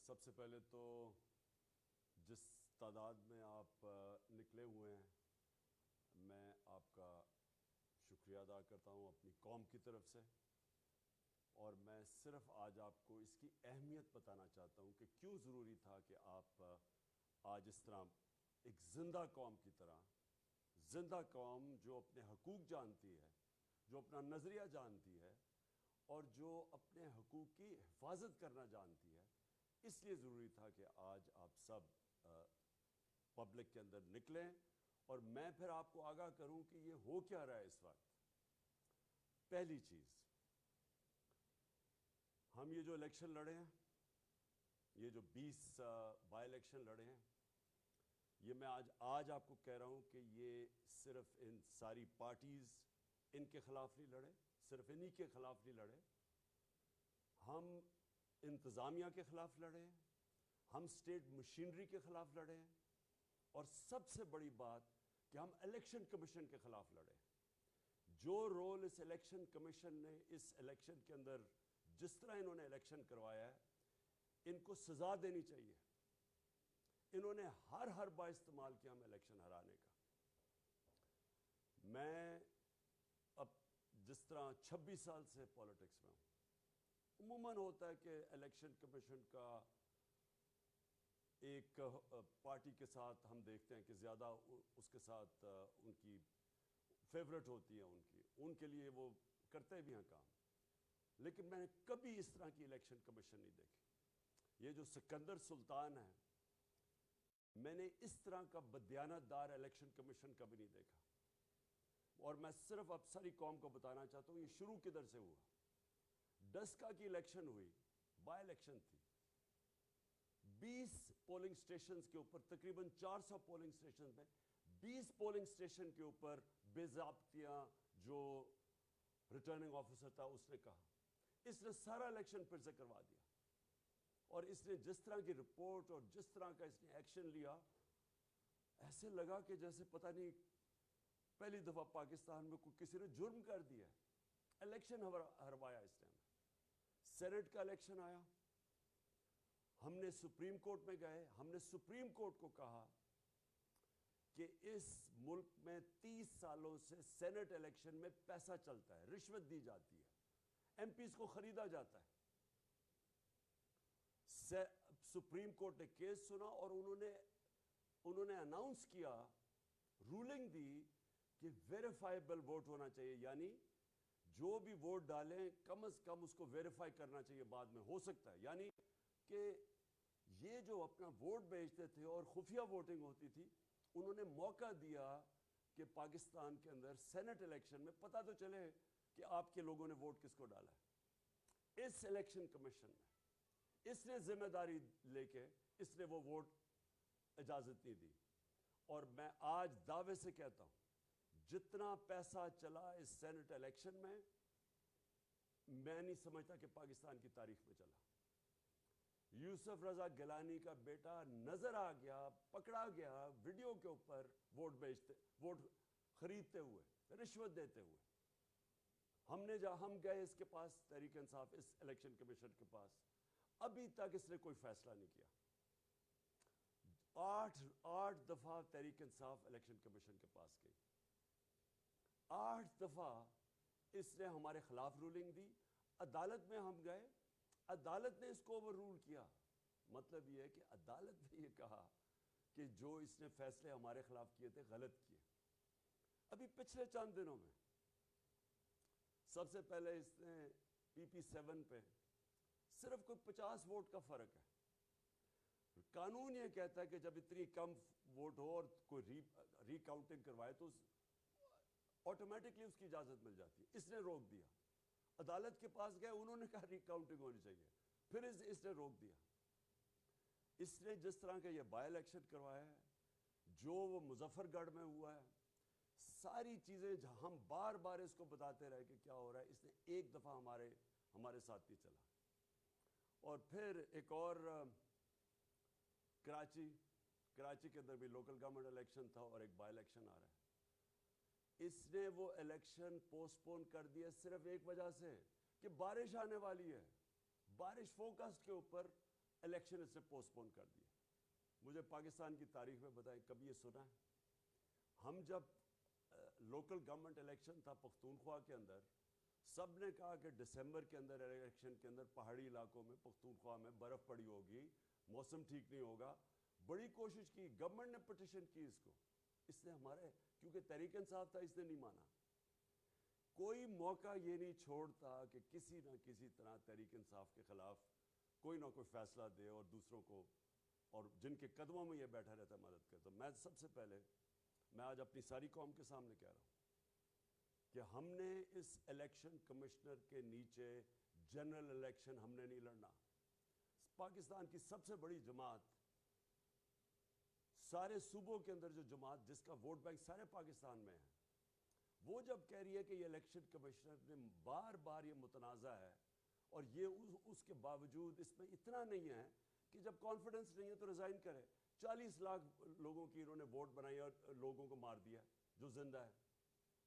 سب سے پہلے تو جس تعداد میں آپ نکلے ہوئے ہیں میں آپ کا شکریہ ادا کرتا ہوں اپنی قوم کی طرف سے، اور میں صرف آج آپ کو اس کی اہمیت بتانا چاہتا ہوں کہ کیوں ضروری تھا کہ آپ آج اس طرح ایک زندہ قوم کی طرح، زندہ قوم جو اپنے حقوق جانتی ہے، جو اپنا نظریہ جانتی ہے اور جو اپنے حقوق کی حفاظت کرنا جانتی ہے، اس لیے ضروری تھا کہ آج آپ سب پبلک کے اندر نکلیں اور میں پھر آپ کو آگاہ کروں کہ یہ ہو کیا رہا ہے اس وقت۔ پہلی چیز، ہم یہ جو الیکشن لڑے ہیں، یہ جو 20 بائی الیکشن لڑے ہیں، یہ میں آج آپ کو کہہ رہا ہوں کہ یہ صرف ان ساری پارٹیز ان کے خلاف نہیں لڑے، صرف انہی کے خلاف نہیں لڑے، ہم انتظامیہ کے خلاف لڑے ہیں، ہم اسٹیٹ مشینری کے خلاف لڑے ہیں، اور سب سے بڑی بات کہ ہم الیکشن کمیشن کے خلاف لڑے ہیں۔ جو رول اس الیکشن کمیشن نے اس الیکشن کے اندر، جس طرح انہوں نے الیکشن کروایا ہے، ان کو سزا دینی چاہیے۔ انہوں نے ہر با استعمال کیا ہم الیکشن ہرانے کا۔ میں اب جس طرح 26 سال سے پولیٹکس میں ہوں، عموماً ہوتا ہے کہ الیکشن کمیشن کا ایک پارٹی کے ساتھ ہم دیکھتے ہیں کہ زیادہ اس کے ساتھ ان کی فیورٹ ہوتی ہے، ان کے لیے وہ کرتے بھی ہیں کام، لیکن میں نے کبھی اس طرح کی الیکشن کمیشن نہیں دیکھی۔ یہ جو سکندر سلطان ہے، میں نے اس طرح کا بدیانت دار الیکشن کمیشن کبھی نہیں دیکھا، اور میں صرف اب ساری قوم کو بتانا چاہتا ہوں یہ شروع کدھر سے ہوا۔ ڈسکا کی الیکشن ہوئی، بائی الیکشن تھی، 20 پولنگ سٹیشنز کے اوپر، تقریباً 400 پولنگ سٹیشنز میں 20 پولنگ سٹیشن کے اوپر بے ضابطیاں جو ریٹرننگ آفیسر تھا اس نے کہا، اس نے سارا الیکشن پھر سے کروا دیا، اور اس نے جس طرح کی رپورٹ اور جس طرح کا اس نے ایکشن لیا، ایسے لگا کہ جیسے پتہ نہیں پہلی دفعہ پاکستان میں کسی نے جرم کر دیا ہے۔ الیکشن ہروایا اس نے ہمیں۔ سینٹ کا الیکشن آیا، ہم نے سپریم کورٹ میں گئے، ہم نے سپریم کورٹ کو کہا کہ اس ملک میں 30 سالوں سے سینٹ الیکشن میں پیسہ چلتا ہے، رشوت دی جاتی ہے، ایم پیز کو خریدا جاتا ہے۔ سپریم کورٹ نے کیس سنا اور انہوں نے اناؤنس کیا، رولنگ دی کہ ویریفائیبل ووٹ ہونا چاہیے، یعنی جو بھی ووٹ ڈالیں کم از کم اس کو ویریفائی کرنا چاہیے، بعد میں ہو سکتا ہے، یعنی کہ یہ جو اپنا ووٹ بیچتے تھے اور خفیہ ووٹنگ ہوتی تھی، انہوں نے موقع دیا کہ پاکستان کے اندر سینٹ الیکشن میں پتہ تو چلے کہ آپ کے لوگوں نے ووٹ کس کو ڈالا ہے۔ اس الیکشن کمیشن نے، اس نے ذمہ داری لے کے اس نے وہ ووٹ اجازت نہیں دی، اور میں آج دعوے سے کہتا ہوں جتنا پیسہ چلا اس سینٹ الیکشن میں نہیں سمجھتا کہ پاکستان کی تاریخ میں چلا۔ یوسف رضا گیلانی کا بیٹا نظر آ گیا، پکڑا گیا ویڈیو کے اوپر ووٹ خریدتے ہوئے، رشوت دیتے ہوئے۔ ہم گئے اس کے پاس، تحریک انصاف، اس الیکشن کمیشن کے پاس، ابھی تک اس نے کوئی فیصلہ نہیں کیا۔ 8 دفعہ تحریک انصاف الیکشن کمیشن کے پاس گئی، 8 دفعہ اس نے ہمارے خلاف رولنگ دی، عدالت میں ہم گئے، عدالت نے اس کو اوور رول کیا۔ مطلب یہ ہے کہ عدالت نے یہ کہا کہ جو اس نے فیصلے ہمارے خلاف کیے تھے غلط کیے۔ ابھی پچھلے چند دنوں میں سب سے پہلے اس نے PP7 پہ صرف کوئی 50 ووٹ کا فرق ہے۔ قانون یہ کہتا ہے کہ جب اتنی کم ووٹ ہو اور کوئی ری کاؤنٹنگ کروائے تو آٹومیٹکلی اس کی اجازت مل جاتی ہے۔ اس نے روک دیا، عدالت کے پاس گئے، انہوں نے کہا ری کاؤنٹنگ ہونی چاہیے، پھر اس نے روک دیا۔ اس نے جس طرح کا یہ بائی الیکشن کروایا ہے، جو وہ مظفر گڑھ میں ہوا ہے، ساری چیزیں ہم بار بار اس کو بتاتے رہے کہ کیا ہو رہا ہے، اس نے ایک دفعہ ہمارے ساتھ نہیں چلا۔ اور پھر ایک اور کراچی کے اندر بھی لوکل گورنمنٹ الیکشن تھا اور ایک بائی الیکشن آ رہا ہے۔ اس نے وہ الیکشن پوسٹ پون کر دیا صرف ایک وجہ سے کہ بارش آنے والی ہے۔ بارش فوکسڈ کے اوپر الیکشن اس نے پوسٹ پون کر دیا. مجھے پاکستان کی تاریخ میں بتائیں کبھی یہ سنا ہے؟ ہم جب لوکل گورنمنٹ الیکشن تھا پختونخوا کے اندر، سب نے کہا کہ دسمبر کے اندر الیکشن کے اندر پہاڑی علاقوں میں پختونخوا میں برف پڑی ہوگی، موسم ٹھیک نہیں ہوگا. بڑی کوشش کی، گورنمنٹ نے پٹیشن کی اس کو. اس نے ہمارے کیونکہ تحریک انصاف تھا، اس نے نہیں مانا. کوئی موقع یہ نہیں چھوڑتا کہ کسی نہ کسی طرح تحریک انصاف کے خلاف کوئی نہ کوئی فیصلہ دے اور دوسروں کو، اور جن کے قدموں میں یہ بیٹھا رہتا ہے مدد کرتا. میں سب سے پہلے میں آج اپنی ساری قوم کے سامنے کہہ رہا ہوں کہ ہم نے اس الیکشن کمشنر کے نیچے جنرل الیکشن ہم نے نہیں لڑنا. پاکستان کی سب سے بڑی جماعت، سارے صوبوں کے اندر جو جماعت جس کا ووٹ بینک سارے پاکستان میں ہے، وہ جب کہہ رہی ہے کہ یہ الیکشن کمشنر نے بار بار یہ متنازع ہے، اور یہ اس کے باوجود اس میں اتنا نہیں ہے کہ جب کانفیڈنس نہیں ہے تو ریزائن کرے. 40 لاکھ لوگوں کی انہوں نے ووٹ بنائی اور لوگوں کو مار دیا جو زندہ ہے.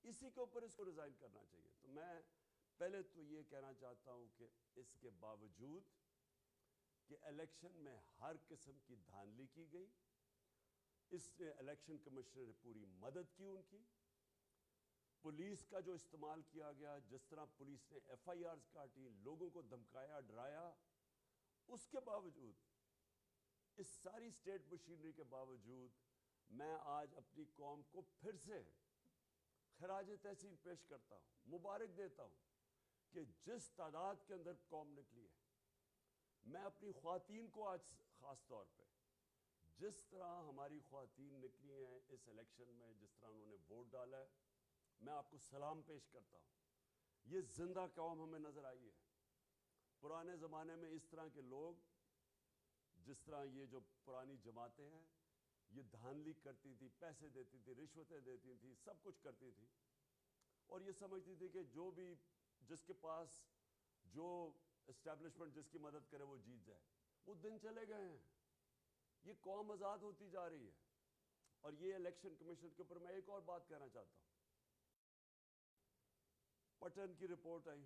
اسی کے اوپر اس کو ریزائن کرنا چاہیے. تو میں پہلے تو یہ کہنا چاہتا ہوں کہ اس کے باوجود کہ الیکشن میں ہر قسم کی دھاندلی کی گئی، اس نے الیکشن کمشنر نے پوری مدد کی ان کی. پولیس کا جو استعمال کیا گیا، جس طرح پولیس نے ایف آئی آرز کاٹی، لوگوں کو دھمکایا ڈرایا، اس کے باوجود، اس ساری اسٹیٹ مشینری کے باوجود، میں آج اپنی قوم کو پھر سے خراج تحسین پیش کرتا ہوں، مبارک دیتا ہوں کہ جس تعداد کے اندر قوم نکلی ہے. میں اپنی خواتین کو آج خاص طور پہ، جس طرح ہماری خواتین نکلی ہیں اس الیکشن میں، جس طرح انہوں نے ووٹ ڈالا ہے، میں آپ کو سلام پیش کرتا ہوں. یہ زندہ قوم ہمیں نظر آئی ہے. پرانے زمانے میں اس طرح کے لوگ، جس طرح یہ جو پرانی جماعتیں ہیں، یہ دھاندلی کرتی تھی، پیسے دیتی تھی، رشوتیں دیتی تھی، سب کچھ کرتی تھی، اور یہ سمجھتی تھی کہ جو بھی جس کے پاس جو اسٹیبلشمنٹ جس کی مدد کرے وہ جیت جائے. وہ دن چلے گئے ہیں. یہ قوم آزاد ہوتی جا رہی ہے. اور یہ الیکشن کمیشن کے اوپر میں ایک اور بات کہنا چاہتا ہوں. پٹن کی رپورٹ آئی.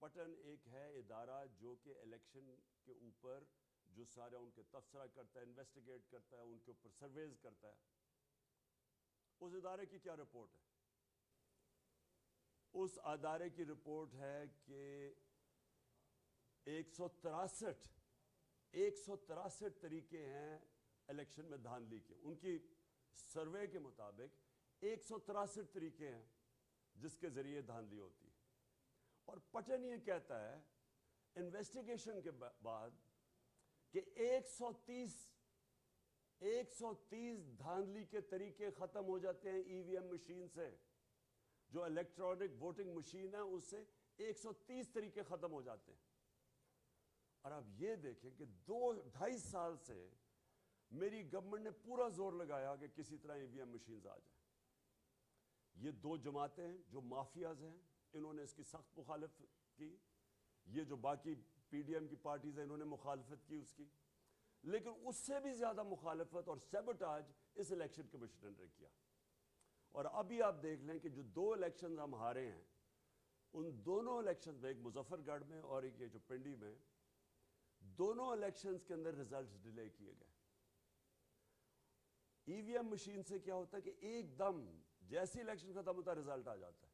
پٹن ایک ہے ادارہ جو کہ الیکشن کے اوپر جو سارا ان کے تبصرہ کرتا ہے، انویسٹیگیٹ کرتا ہے، ان کے اوپر سرویز کرتا ہے. اس ادارے کی کیا رپورٹ ہے؟ اس ادارے کی رپورٹ ہے کہ 163 طریقے ہیں الیکشن میں دھاندلی کے. ان کی سروے کے مطابق 163 طریقے ہیں جس کے ذریعے دھاندلی ہوتی ہے. اور پٹن یہ کہتا ہے انویسٹیگیشن کے بعد کہ 130 دھاندلی کے طریقے ختم ہو جاتے ہیں ای وی ایم مشین سے. جو الیکٹرانک ووٹنگ مشین ہے اس سے 130 طریقے ختم ہو جاتے ہیں. اور اب یہ دیکھیں کہ 2-2.5 سال سے میری گورنمنٹ نے پورا زور لگایا کہ کسی طرح ای وی ایم مشینز آ جائیں. یہ دو جماعتیں ہیں جو مافیاز ہیں، انہوں نے اس کی سخت مخالفت کی. یہ جو باقی پی ڈی ایم کی پارٹیز ہیں انہوں نے مخالفت کی اس کی. لیکن اس سے بھی زیادہ مخالفت اور سیبوٹاج اس الیکشن کمیشنر نے کیا. اور ابھی آپ دیکھ لیں کہ جو 2 الیکشنز ہم ہارے ہیں، ان دونوں الیکشنز میں، ایک مظفر گڑھ میں اور ایک یہ جو پنڈی میں، دونوں الیکشنز کے اندر ریزلٹس ڈیلے کیے گئے. ای وی ایم مشین سے کیا ہوتا ہے کہ ایک دم جیسی الیکشن ختم ہوتا ہے رزلٹ آ جاتا ہے.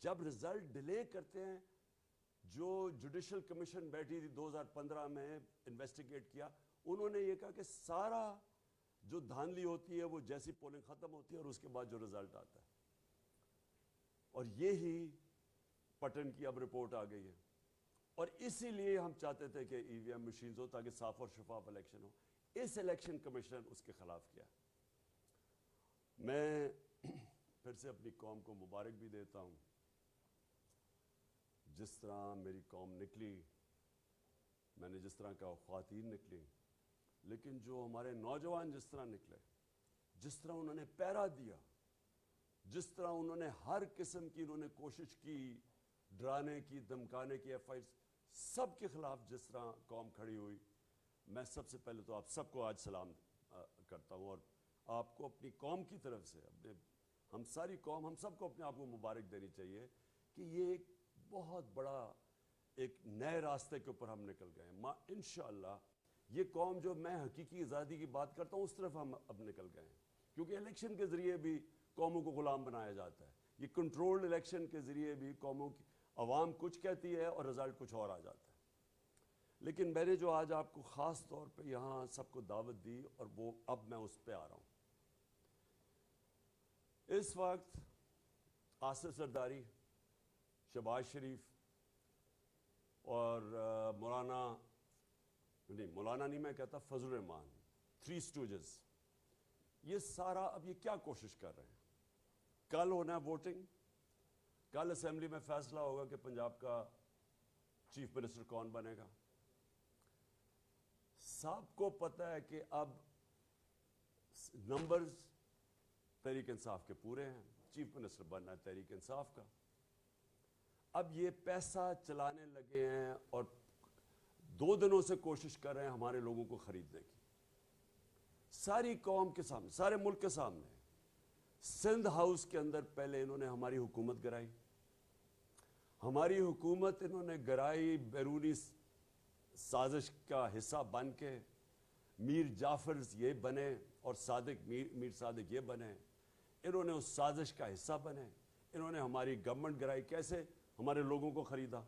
جب رزلٹ ڈیلے کرتے ہیں، جو جوڈیشل کمیشن بیٹھی تھی 2015 میں انویسٹیگیٹ کیا، انہوں نے یہ کہا کہ سارا جو دھاندلی ہوتی ہے وہ جیسی پولنگ ختم ہوتی ہے اور اس کے بعد جو رزلٹ آتا ہے. اور یہی پٹن کی اب رپورٹ آ گئی ہے. اور اسی لیے ہم چاہتے تھے کہ ای وی ایم مشینز ہو تاکہ صاف اور شفاف الیکشن ہو. اس الیکشن کمیشن اس کے خلاف کیا. میں پھر سے اپنی قوم کو مبارک بھی دیتا ہوں. جس طرح میری قوم نکلی، میں نے جس طرح کہا خواتین نکلی، لیکن جو ہمارے نوجوان جس طرح نکلے، جس طرح انہوں نے پیرا دیا، جس طرح انہوں نے ہر قسم کی انہوں نے کوشش کی ڈرانے کی، دھمکانے کی، ایف آئی سب کے خلاف جس طرح قوم کھڑی ہوئی، میں سب سے پہلے تو آپ سب کو آج سلام کرتا ہوں. اور آپ کو اپنی قوم کی طرف سے، اپنے ہم ساری قوم، ہم سب کو اپنے آپ کو مبارک دینی چاہیے کہ یہ ایک بہت بڑا ایک نئے راستے کے اوپر ہم نکل گئے ہیں. انشاءاللہ یہ قوم جو میں حقیقی آزادی کی بات کرتا ہوں اس طرف ہم اب نکل گئے ہیں, کیونکہ الیکشن کے ذریعے بھی قوموں کو غلام بنایا جاتا ہے. یہ کنٹرولڈ الیکشن کے ذریعے بھی قوموں کی عوام کچھ کہتی ہے اور رزلٹ کچھ اور آ جاتا ہے. لیکن میں نے جو آج آپ کو خاص طور پہ یہاں سب کو دعوت دی, اور وہ اب میں اس پہ آ رہا ہوں. اس وقت آصف زرداری, شہباز شریف اور مولانا نہیں میں کہتا, فضل الرحمان, 3 اسٹوجز, یہ سارا اب یہ کیا کوشش کر رہے ہیں. کل ہونا ہے ووٹنگ, کل اسمبلی میں فیصلہ ہوگا کہ پنجاب کا چیف منسٹر کون بنے گا. سب کو پتہ ہے کہ اب نمبرز تحریک انصاف کے پورے ہیں, چیف منسٹر بننا ہے تحریک انصاف کا. اب یہ پیسہ چلانے لگے ہیں اور 2 دنوں سے کوشش کر رہے ہیں ہمارے لوگوں کو خریدنے کی, ساری قوم کے سامنے, سارے ملک کے سامنے. سندھ ہاؤس کے اندر پہلے انہوں نے ہماری حکومت گرائی, ہماری حکومت انہوں نے گرائی بیرونی سازش کا حصہ بن کے. میر جعفر یہ بنے اور میر صادق یہ بنے, انہوں نے اس سازش کا حصہ بنے. انہوں نے ہماری گورنمنٹ گرائی, کیسے ہمارے لوگوں کو خریدا.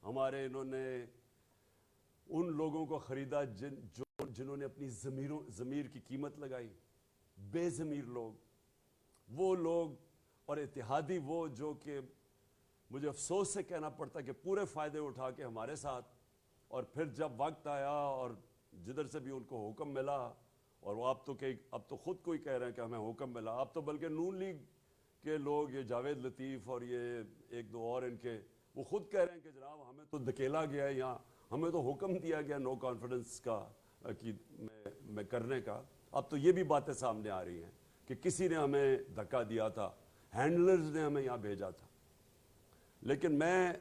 انہوں نے ان لوگوں کو خریدا جنہوں نے اپنی ضمیر کی قیمت لگائی, بے ضمیر لوگ, وہ لوگ اور اتحادی وہ جو کہ مجھے افسوس سے کہنا پڑتا کہ پورے فائدے اٹھا کے ہمارے ساتھ, اور پھر جب وقت آیا اور جدھر سے بھی ان کو حکم ملا, اور وہ اب تو خود کوئی کہہ رہے ہیں کہ ہمیں حکم ملا, اب تو بلکہ نون لیگ کے لوگ, یہ جاوید لطیف اور یہ 1-2 اور ان کے, وہ خود کہہ رہے ہیں کہ جناب ہمیں تو دھکیلا گیا ہے, یہاں ہمیں تو حکم دیا گیا نو کانفیڈنس کا میں کرنے کا. اب تو یہ بھی باتیں سامنے آ رہی ہیں کہ کسی نے ہمیں دھکا دیا تھا, ہینڈلرز نے ہمیں یہاں بھیجا تھا. لیکن میں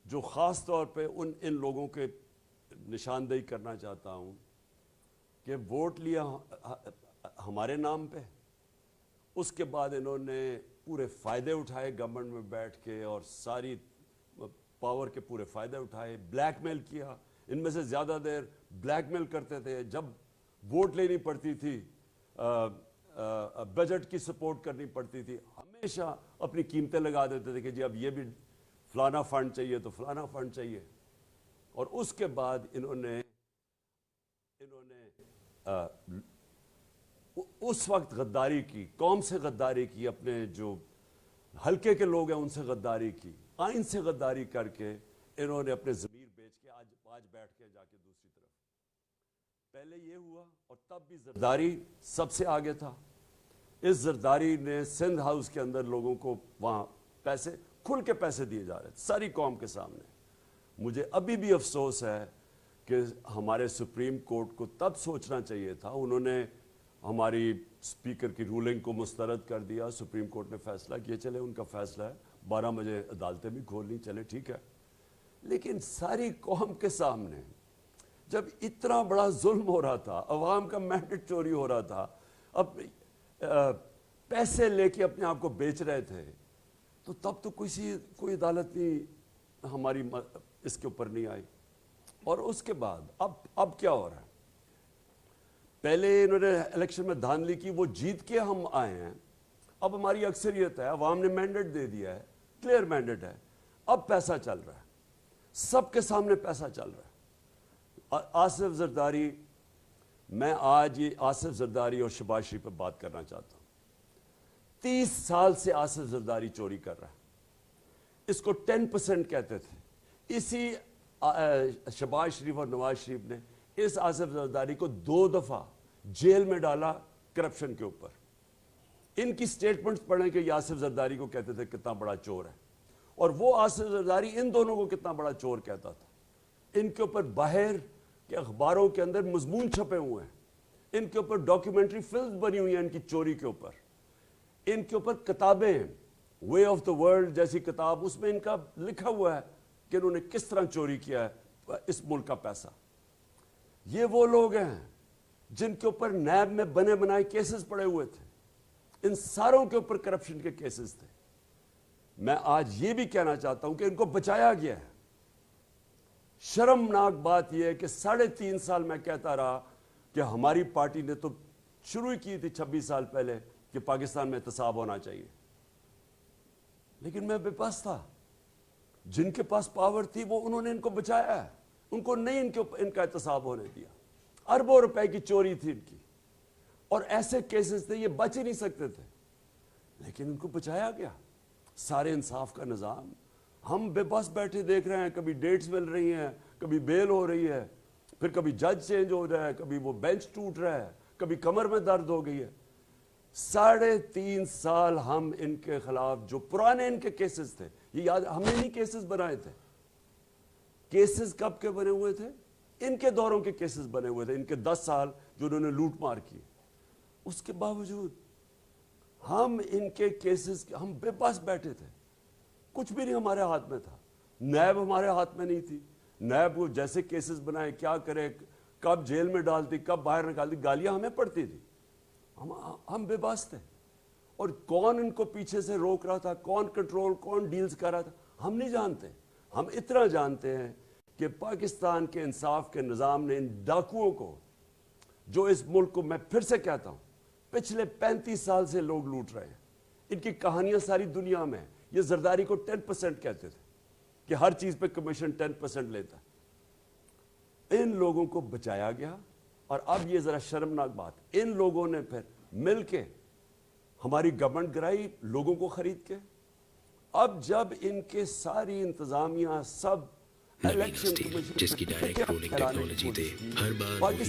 جو خاص طور پہ ان لوگوں کے نشاندہی کرنا چاہتا ہوں کہ ووٹ لیا ہمارے نام پہ, اس کے بعد انہوں نے پورے فائدے اٹھائے گورنمنٹ میں بیٹھ کے, اور ساری پاور کے پورے فائدے اٹھائے, بلیک میل کیا. ان میں سے زیادہ دیر بلیک میل کرتے تھے. جب ووٹ لینی پڑتی تھی, بجٹ کی سپورٹ کرنی پڑتی تھی, ہمیشہ اپنی قیمتیں لگا دیتے تھے کہ جی اب یہ بھی فلانا فنڈ چاہیے تو فلانا فنڈ چاہیے. اور اس کے بعد انہوں نے اس وقت غداری کی, قوم سے غداری کی, اپنے جو حلقے کے لوگ ہیں ان سے غداری کی, آئین سے غداری کر کے انہوں نے اپنے ضمیر بیچ کے آج بیٹھ کے جا کے دوسری طرف. پہلے یہ ہوا, اور تب بھی زرداری سب سے آگے تھا. اس زرداری نے سندھ ہاؤس کے اندر لوگوں کو وہاں پیسے کھل کے پیسے دیے جا رہے تھے ساری قوم کے سامنے. مجھے ابھی بھی افسوس ہے کہ ہمارے سپریم کورٹ کو تب سوچنا چاہیے تھا. انہوں نے ہماری اسپیکر کی رولنگ کو مسترد کر دیا. سپریم کورٹ نے فیصلہ کیا, چلے ان کا فیصلہ ہے, 12 بجے عدالتیں بھی کھول لیں, چلے ٹھیک ہے. لیکن ساری قوم کے سامنے جب اتنا بڑا ظلم ہو رہا تھا, عوام کا مینڈیٹ چوری ہو رہا تھا, اب پیسے لے کے اپنے آپ کو بیچ رہے تھے, تو تب تو کوئی عدالت نہیں ہماری اس کے اوپر نہیں آئی. اور اس کے بعد اب کیا ہو رہا ہے. پہلے انہوں نے الیکشن میں دھاندلی کی, وہ جیت کے ہم آئے ہیں, اب ہماری اکثریت ہے, عوام نے مینڈیٹ دے دیا ہے, کلیئر مینڈیٹ ہے, اب پیسہ چل رہا ہے, سب کے سامنے پیسہ چل رہا ہے. آصف زرداری, میں آج یہ آصف زرداری اور شہباز شریف پہ بات کرنا چاہتا ہوں. 30 سال سے آصف زرداری چوری کر رہا ہے. اس کو 10% کہتے تھے. اسی شہباز شریف اور نواز شریف نے اس آصف زرداری کو 2 دفعہ جیل میں ڈالا کرپشن کے اوپر. ان کی سٹیٹمنٹس پڑھیں کہ یہ آصف زرداری کو کہتے تھے کتنا بڑا چور ہے, اور وہ آصف زرداری ان دونوں کو کتنا بڑا چور کہتا تھا. ان کے اوپر باہر کے اخباروں کے اندر مضمون چھپے ہوئے ہیں, ان کے اوپر ڈاکیومنٹری فلمز بنی ہوئی ہیں ان کی چوری کے اوپر, ان کے اوپر کتابیں ہیں, وے آف دا ورلڈ جیسی کتاب, اس میں ان کا لکھا ہوا ہے کہ انہوں نے کس طرح چوری کیا ہے اس ملک کا پیسہ. یہ وہ لوگ ہیں جن کے اوپر نیب میں بنے بنائے کیسز پڑے ہوئے تھے, ان ساروں کے اوپر کرپشن کے کیسز تھے. میں آج یہ بھی کہنا چاہتا ہوں کہ ان کو بچایا گیا ہے. شرمناک بات یہ ہے کہ 3.5 سال میں کہتا رہا کہ ہماری پارٹی نے تو شروع کی تھی 26 سال پہلے کہ پاکستان میں احتساب ہونا چاہیے, لیکن میں بے بس تھا. جن کے پاس پاور تھی وہ انہوں نے ان کو بچایا ہے, ان کو نہیں ان کا احتساب ہونے دیا. اربوں روپے کی چوری تھی ان کی, اور ایسے کیسز تھے یہ بچ ہی نہیں سکتے تھے, لیکن ان کو بچایا گیا. سارے انصاف کا نظام, ہم بے بس بیٹھے دیکھ رہے ہیں, کبھی ڈیٹس مل رہی ہیں, کبھی بیل ہو رہی ہے, پھر کبھی جج چینج ہو رہا ہے, کبھی وہ بینچ ٹوٹ رہا ہے, کبھی کمر میں درد ہو گئی ہے. 3.5 سال ہم ان کے خلاف جو پرانے ان کے کیسز تھے, یہ یاد, ہم نے نہیں کیسز بنائے تھے. کیسز کب کے بنے ہوئے تھے؟ ان کے دوروں کے کیسز بنے ہوئے تھے, ان کے 10 سال جو انہوں نے لوٹ مار کی. اس کے باوجود ہم ان کے کیسز, ہم بے بس بیٹھے تھے, کچھ بھی نہیں ہمارے ہاتھ میں تھا. نیب ہمارے ہاتھ میں نہیں تھی. نیب وہ جیسے کیسز بنائے, کیا کرے, کب جیل میں ڈالتی, کب باہر نکالتی, گالیاں ہمیں پڑتی تھی. ہم بے بس تھے. اور کون ان کو پیچھے سے روک رہا تھا, کون کنٹرول, کون ڈیلز کر رہا تھا, ہم نہیں جانتے. ہم اتنا جانتے ہیں کہ پاکستان کے انصاف کے نظام نے ان ڈاکوؤں کو, جو اس ملک کو, میں پھر سے کہتا ہوں, پچھلے 35 سال سے لوگ لوٹ رہے ہیں, ان کی کہانیاں ساری دنیا میں ہیں. یہ زرداری کو 10% کہتے تھے کہ ہر چیز پہ کمیشن 10% لیتا ہے. ان لوگوں کو بچایا گیا. اور اب یہ ذرا شرمناک بات, ان لوگوں نے پھر مل کے ہماری گورنمنٹ گرائی لوگوں کو خرید کے. اب جب ان کے ساری انتظامیہ سب الیکشن جس کی ڈائریکٹ رولنگ ٹیکنالوجی دے ہر بار